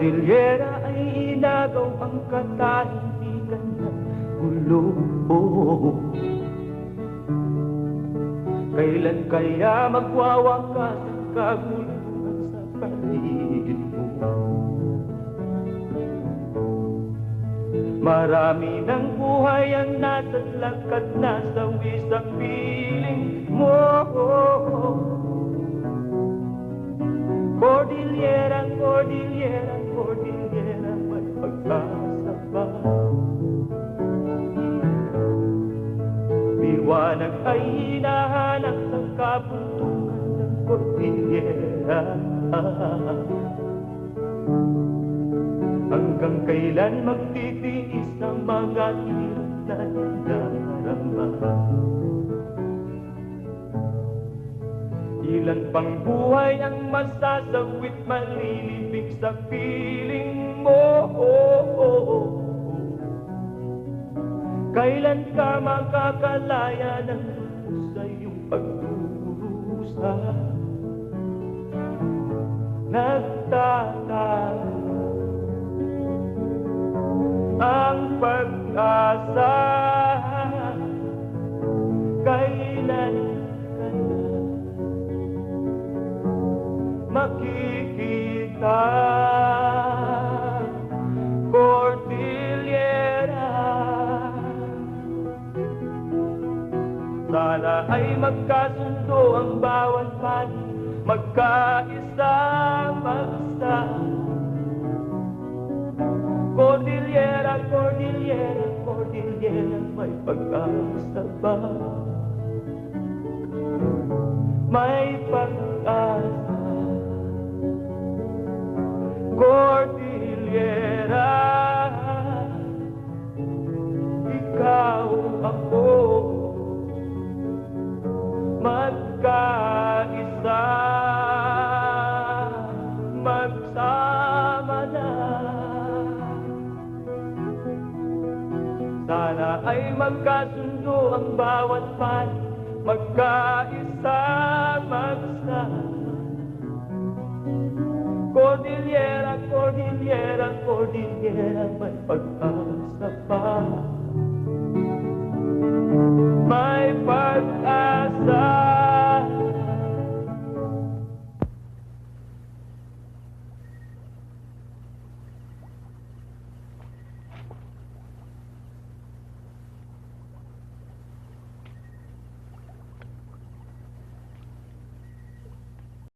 Cordillera ay inagaw ang katahimikan ng gulo. Kailan kaya magwawakas ang kaguluhan sa paligid mo? Marami ng buhay ang nasa lakad, nasawi sa piling mo. Cordillera, Cordillera, Cordillera, may pag-asa ba? Liwanag ay hinahanap sa kabuntukan ng Cordillera. Hanggang kailan magtitiis ang mga hirap na nadarama? Ilan pang buhay ang masasawit, malilibig sa piling mo? Kailan ka makakalaya ng sa iyong pagdurusa? Nagtatalo ang pag-asa. Kailan kaya makikita Cordillera? Sana ay magkasundo ang bawat panig, magkaisa magsa. Cordillera, Cordillera, Cordillera, may pag-asa ba? May pag-asa. Cordillera, ikaw ako, magkaisa, magsama na. Sana ay magkasundo ang bawat panig, magkaisa, magsama. Cordillera, Cordillera, Cordillera, may pag-asa pa.